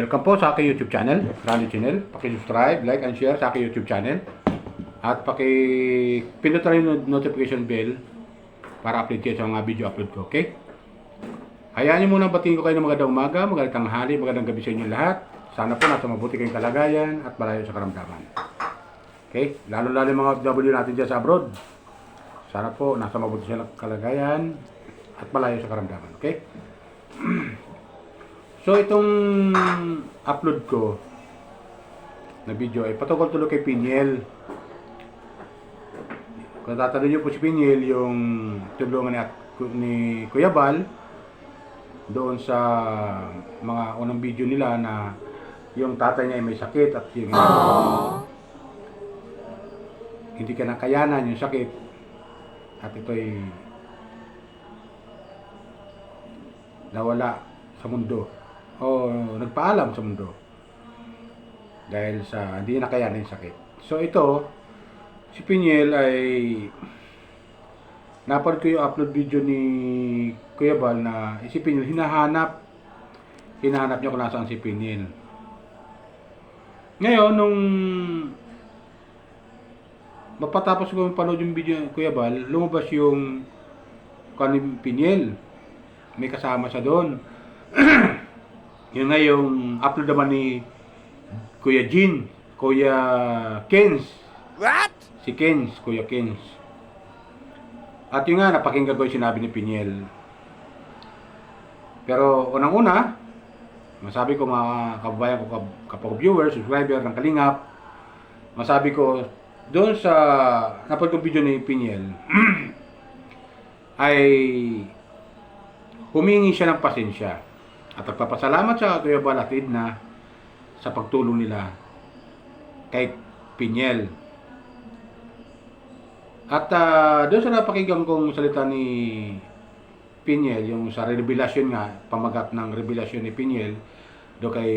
Welcome po sa aking YouTube channel, Randy Channel. Paki-subscribe, like, and share sa aking YouTube channel. At paki-pindutin rin yung notification bell para update kayo sa mga video upload ko, okay? Hayaan niyo muna batiin ko kayo ng magandang umaga, magandang tanghali, magandang gabi sa inyo lahat. Sana po nasa mabuti kayong kalagayan at malayo sa karamdaman. Okay? Lalo-lalo yung mga OFW natin dyan sa abroad. Sana po nasa mabuti silang kalagayan at malayo sa karamdaman, okay? So, itong upload ko na video ay patungkol tuloy kay Piniel. Kung tatanungin niyo po si Piniel, yung tulungan ni Kuya Bal doon sa mga unang video nila na yung tatay niya ay may sakit at yung hindi ka nakayanan yung sakit at ito'y nawala sa mundo o nagpaalam sa mundo dahil sa hindi nakayanan yung sakit. So ito, si Piniel ay napanood ko yung upload video ni Kuya Bal na si Piniel hinahanap niya kung nasaan si Piniel. Ngayon, nung mapatapos ko panood yung video ni Kuya Bal, lumabas yung kaning Piniel. May kasama siya doon. Yun nga yung upload naman ni Kuya Jin, Kuya Kens. What? Si Kens, Kuya Kens. At yun nga, napakinggan ko yung sinabi ni Piniel. Pero unang-una, masabi ko mga kababayan ko, kapag viewers, subscriber ng Kalingap, masabi ko, doon sa napanood kong video ni Piniel, ay humingi siya ng pasensya. At nagpapasalamat siya kay Kuya Bal at Edna sa pagtulong nila kay Piniel. At doon sa napakinggan kong salita ni Piniel, yung sa revelasyon nga, pamagat ng revelasyon ni Piniel do kay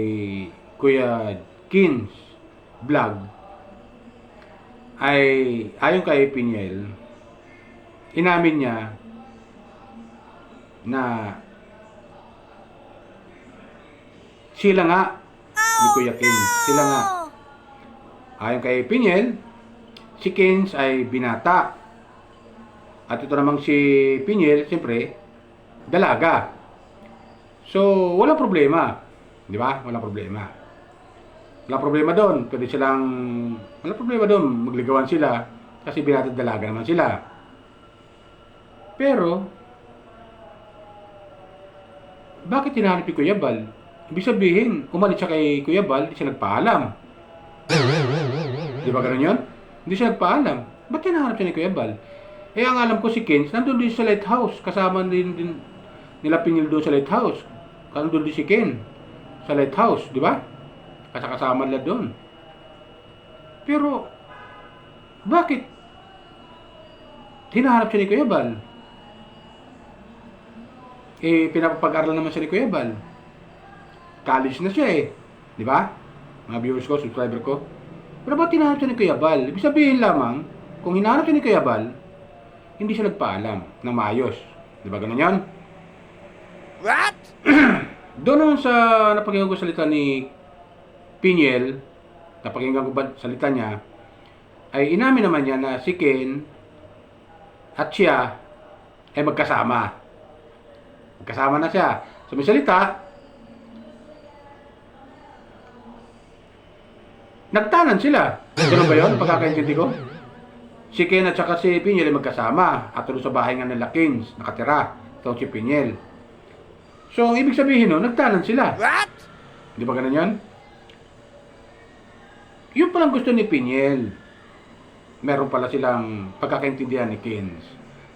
Kuya Kins vlog, ay ayon kay Piniel, inamin niya na sila nga ni Kuya Kins, sila nga. Ayon kay Piniel, si Kins ay binata. At ito namang si Piniel, siyempre, dalaga. So, walang problema. Di ba? Walang problema. Walang problema doon. Pwede silang, walang problema doon. Magligawan sila kasi binata dalaga naman sila. Pero, bakit hinahanap ni Kuya Bal? Ibig sabihin, umalis siya kay Kuya Bal, hindi siya nagpaalam. Di ba ganun yun? Hindi siya nagpaalam. Ba't hinahanap siya ni Kuya Bal? Eh, ang alam ko si Kens, nandun din sa lighthouse. Kasama din nila Piniel doon sa lighthouse. Nandun din si Ken sa lighthouse, di ba? Kasama nila doon. Pero, bakit hinahanap siya ni Kuya Bal? Eh, pinapapag-aral naman siya ni Kuya Bal. College na siya eh. Di ba? Mga viewers ko, subscriber ko. Pero ba't hinahanap siya ni Kuya Bal? Ibig sabihin lamang, kung hinahanap siya ni Kuya Bal, hindi siya nagpaalam ng maayos. Di ba ganun yan? What? Doon naman sa napakinggan ko salita ni Piniel, napakinggan ko salita niya, ay inamin naman niya na si Ken at siya ay magkasama. Magkasama na siya. So may salita, nagtanan sila. Ganun ba yun? Pagkakaintindi ko? Si Ken at saka si Piniel ay magkasama. At doon sa bahay nga nila Kens, nakatira. Ito si Piniel. So, ibig sabihin no, nagtanan sila. What? Di ba ganun yan? Yun palang gusto ni Piniel. Meron pala silang pagkakaintindihan ni Kens.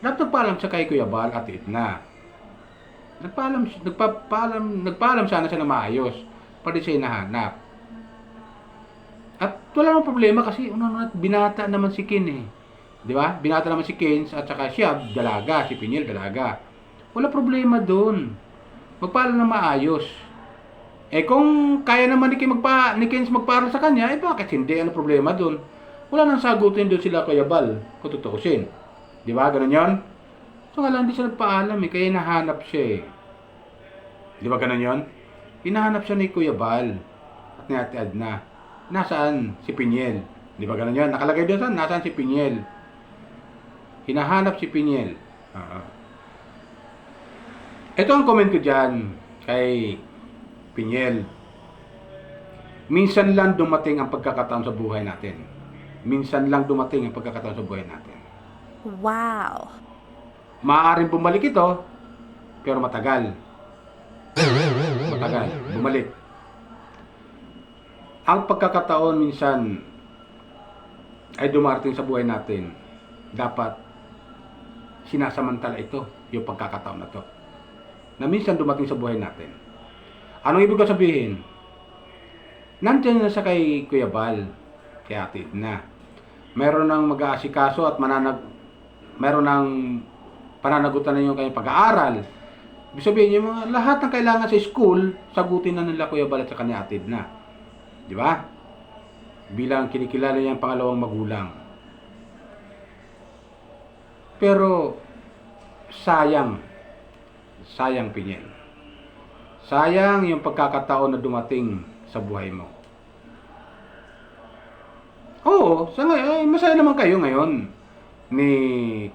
Nagpaalam siya kay Kuya Bal at Edna. Nagpaalam sana siya na maayos. Pwede siya hinahanap. At wala namang problema kasi binata naman si Ken eh. Di ba? Binata naman si Kens at saka siya dalaga, si Piniel dalaga. Wala problema doon. Magpaalam na maayos. Eh kung kaya naman ni Kens magpaalam sa kanya, eh bakit hindi? Ano problema doon? Wala nang sagutin doon sila Kuya Bal, kung tutuusin. Di ba? Ganun yun? So nga lang, hindi siya nagpaalam eh, kaya nahanap siya eh. Di ba ganun yun? hinahanap siya ni Kuya Bal at ni Ate Edna. Nasaan si Piniel? Di ba ganun yun? Nakalagay doon saan? Nasaan si Piniel? Hinahanap si Piniel. Ito ang comment ko dyan kay Piniel. Minsan lang dumating ang pagkakataon sa buhay natin. Minsan lang dumating ang pagkakataon sa buhay natin. Wow. Maaaring bumalik ito, pero matagal. Matagal. Bumalik. Ang pagkakataon minsan ay dumarating sa buhay natin. Dapat sinasamantala ito, yung pagkakataon na to. Na minsan dumating sa buhay natin. Anong ibig ko sabihin? Nandiyan na siya kay Kuya Bal, kay Ate Edna. Meron ng mag-aasikaso at meron ng pananagutan na yung kanyang pag-aaral. Ibig sabihin, yung mga lahat ng kailangan sa school, sagutin na nila Kuya Bal at saka ni Ate Edna. Di ba? Bilang kinikilala niya ang pangalawang magulang. Pero, sayang Piniel. Sayang yung pagkakataon na dumating sa buhay mo. Oo, sa ngayon, masaya naman kayo ngayon ni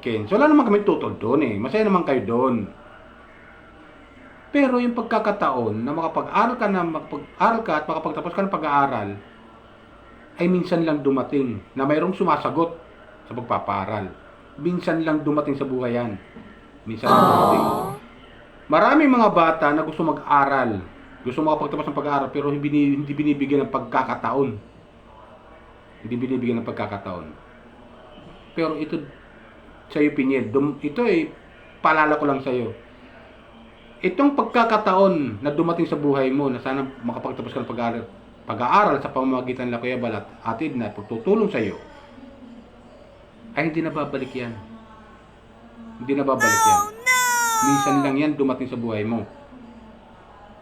Ken. So, wala naman kami tutol doon eh. Masaya naman kayo doon. Pero yung pagkakataon na makapag-aral ka at makapagtapos ka ng pag-aaral ay minsan lang dumating na mayroong sumasagot sa pagpapaaral. Minsan lang dumating sa buhay yan. Minsan lang dumating. Maraming mga bata na gusto mag-aral, gusto makapagtapos ng pag-aaral pero hindi binibigyan ng pagkakataon. Hindi binibigyan ng pagkakataon. Pero ito sa'yo, Piniel, ito ay paalala ko lang sa'yo. Itong pagkakataon na dumating sa buhay mo na sana makapagtapos ka ng pag-aaral sa pamamagitan ng Kuya Bal at Ate Edna, pagtutulong sa'yo, ay hindi na babalik yan. Hindi na babalik yan. Minsan lang yan dumating sa buhay mo.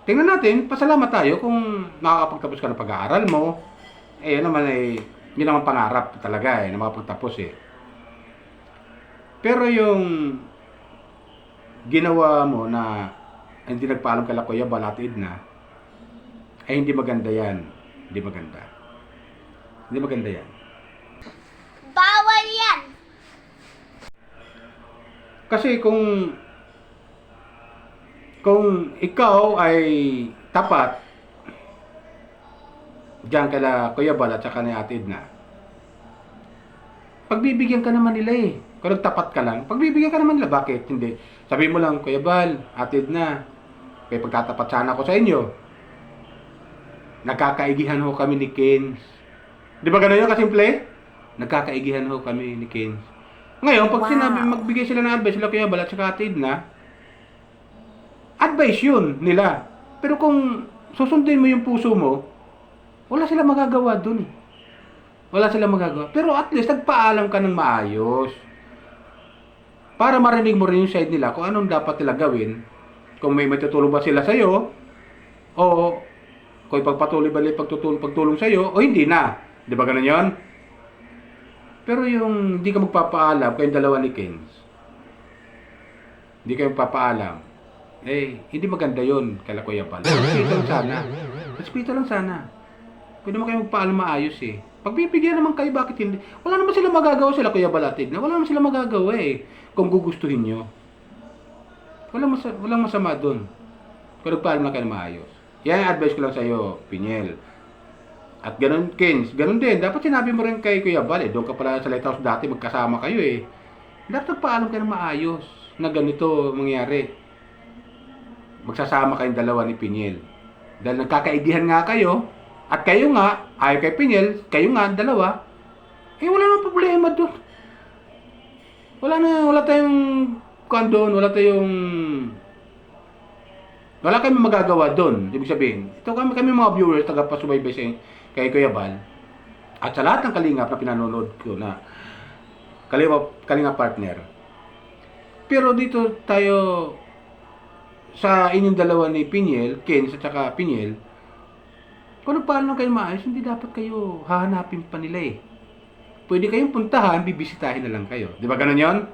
Tingnan natin, pasalamat tayo kung makakapagtapos ka ng pag-aaral mo. Eh, yan naman eh, yun naman pangarap talaga eh, na makapagtapos eh. Pero yung ginawa mo na hindi nagpaalam kala Kuya Bal at Edna, ay hindi maganda yan. Hindi maganda. Hindi maganda yan. Bawal yan! Kasi kung ikaw ay tapat diyan kala Kuya Bal at saka ni Ate Edna, pagbibigyan ka naman nila eh. Kung nagtapat ka lang, pagbibigyan ka naman nila. Bakit? Hindi. Sabihin mo lang, Kuya Bal, Ate Edna, kaya pagtatapat sana ako sa inyo. Nagkakaigihan ho kami ni Kens. Di ba gano'n yun kasimple? Nagkakaigihan ho kami ni Kens. Ngayon, pag sinabi, magbigay sila ng advice sila Kuya Bal at saka Ate Edna, advice yun nila. Pero kung susundin mo yung puso mo, wala sila magagawa dun eh. Wala sila magagawa. Pero at least, nagpaalam ka ng maayos. Para marinig mo rin yung side nila kung anong dapat nila gawin. Kung may matutulong ba sila sa'yo, o kung ipagpatuloy ba nila pagtulong sa'yo, o hindi na. Di ba ganun yun? Pero yung hindi ka magpapaalam, kayong dalawa ni Kens, hindi kayo magpapaalam, eh, hindi maganda yun kala Kuya Bal. Respeto lang sana. Respeto lang sana. Pwede mo kayo magpaalam maayos eh. Pagbibigyan naman kayo, bakit hindi? Wala naman sila magagawa sila Kuya Bal at Edna. Wala naman sila magagawa eh. Kung gugustuhin nyo. Walang masama doon. Kung nagpaalam lang kayo maayos. Yan ang advice ko lang sa iyo, Piniel. At ganun, Kens, ganun din. Dapat sinabi mo rin kay Kuya Bal eh. Doon ka pala sa lighthouse dati, magkasama kayo eh. Dapat nagpaalam kayo ng maayos na ganito mangyari. Magsasama kayong dalawa ni Piniel. Dahil nagkakaidihan nga kayo, at kayo nga, ayaw kay Piniel, kayo nga, dalawa, eh wala nang problema doon. Wala tayong doon, wala kayong magagawa doon. Ibig sabihin, ito kami mga viewers, tagapasubaybay sa kay Kuya Bal, at sa lahat ng kalingap na pinanonood ko na kalingap partner. Pero dito tayo sa inyong dalawa ni Piniel, Kens at saka Piniel, kung paano kayo maayos, hindi dapat kayo hahanapin pa nila eh. Pwede kayong puntahan, bibisitahin na lang kayo. Di ba ganun yun?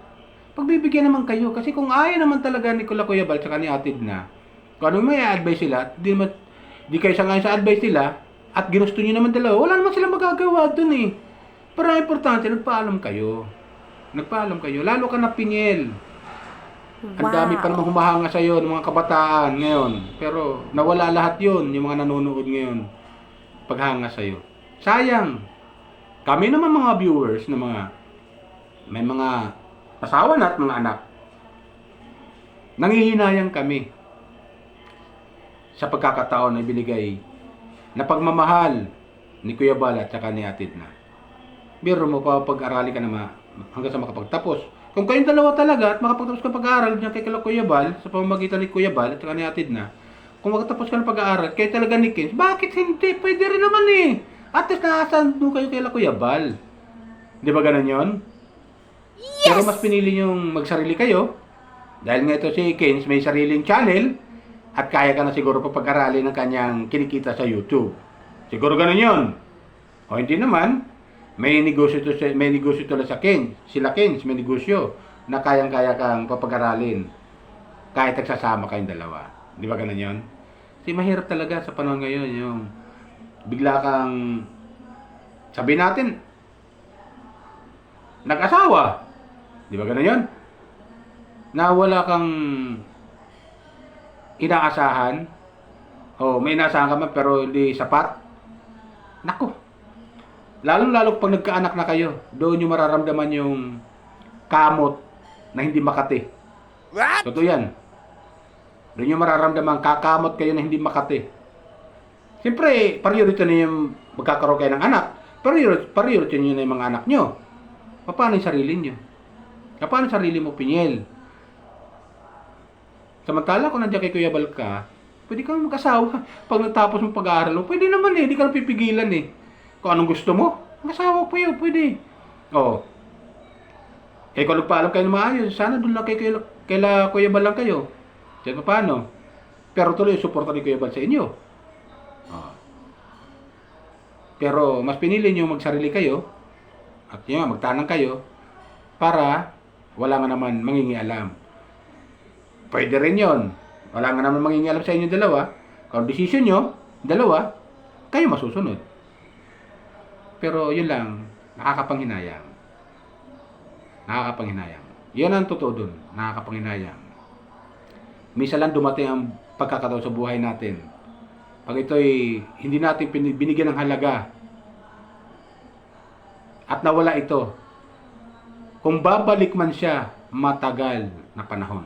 Pagbibigyan naman kayo. Kasi kung ayaw naman talaga ni Kuya Bal at ni Ate Edna, kung anong may advice sila, di kayo sangayon sa advice nila, at ginusto nyo naman dalawa, wala naman silang magagawa dun eh. Pero ang importante, nagpaalam kayo. Nagpaalam kayo. Lalo ka na Piniel. Ang dami pa namang humahanga sa'yo ng mga kabataan ngayon. Pero nawala lahat yun, yung mga nanonood ngayon. Paghanga sa'yo. Sayang. Kami naman mga viewers na may mga asawa na at mga anak. Nangihinayang kami sa pagkakataon na binigay na pagmamahal ni Kuya Bal at saka ni Atid na. Biro mo pa pag-arali ka na hanggang sa makapagtapos. Kung kayong dalawa talaga at makapagtapos ka pag-aaral niya kay Kuya Bal, sa pamamagitan ni Kuya Bal at saka ni Atid na, kung makatapos ka ng pag-aaral, kayo talaga ni Kins, bakit hindi? Pwede rin naman eh. At least nakasaan mo kayo kay Kuya Bal. Di ba ganun yun? Yes! Pero mas pinili niyong magsarili kayo, dahil nga ito si Kins may sariling channel, at kaya ka na siguro pag-aralin ng kanyang kinikita sa YouTube. Siguro ganun yun. O hindi naman, may negosyo to sa Kins. Sila Kins, may negosyo na kayang-kaya kang papag-aralin kahit nagsasama kayong dalawa. Di ba ganun yun? Kasi mahirap talaga sa panahon ngayon yung bigla kang sabihin natin nag-asawa. Di ba ganun yun? Na wala kang inaasahan. O may inaasahan ka man pero hindi sapat. Nako. Lalong-lalo pag nagkaanak na kayo, doon nyo mararamdaman yung kamot na hindi makati. What? Totoo yan. Doon nyo mararamdaman kakamot kayo na hindi makati. Siyempre, priority na yung magkakaroon kayo ng anak. Priority nyo na yung mga anak nyo. Paano yung sarili nyo? Paano yung sarili mo, Piniel? Samantala, kung nandiyan kay Kuya Bal ka, pwede kang mag-asawa. Pag natapos mo pag-aaral mo, pwede naman eh. Hindi ka lang pipigilan eh. Kung anong gusto mo, mag-asawa po yun, pwede. Oo. Eh, kung nagpaalam kayo na maayos, sana doon lang kaila Kuya Bal lang kayo. Diyan pa paano? Pero tuloy, suporta ni Kuya Bal sa inyo. Oo. Pero, mas pinili nyo magsarili kayo, at yun, magtanang kayo, para wala nga naman mangingialam. Pwede rin yun. Wala nga naman mangingialam sa inyo dalawa. Kung decision nyo, dalawa, kayo masusunod. Pero yun lang, nakakapanghinayang. Nakakapanghinayang. Yan ang totoo dun, nakakapanghinayang. Misa lang dumating ang pagkakataon sa buhay natin. Pag ito'y hindi natin binigyan ng halaga at nawala ito, kung babalik man siya, matagal na panahon.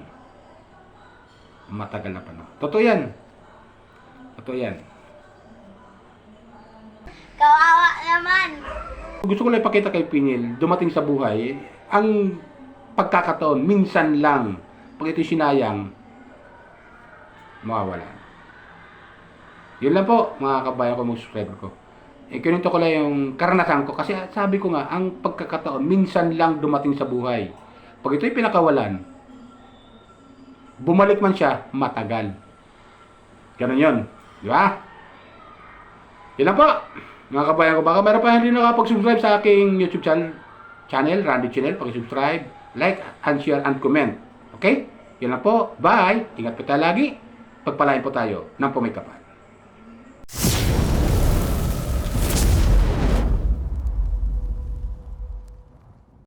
Matagal na panahon. Totoo yan. Totoo yan. Kawawa naman. Gusto ko lang ipakita kay Piniel, dumating sa buhay, ang pagkakataon, minsan lang, pag ito'y sinayang, mawawala. Yun lang po, mga kabayan ko, mga subscriber ko. Kinunto ko lang yung karanasan ko, kasi sabi ko nga, ang pagkakataon, minsan lang dumating sa buhay. Pag ito'y pinakawalan, bumalik man siya, matagal. Ganun yun. Di ba? Yun lang po. Mga kabayan ko, baka meron pa hindi nakapag-subscribe sa aking YouTube channel, Randy Channel. Pag-subscribe, like, and share, and comment. Okay? Yun lang po. Bye! Ingat po tayo lagi. Pagpalain po tayo ng pumikapan.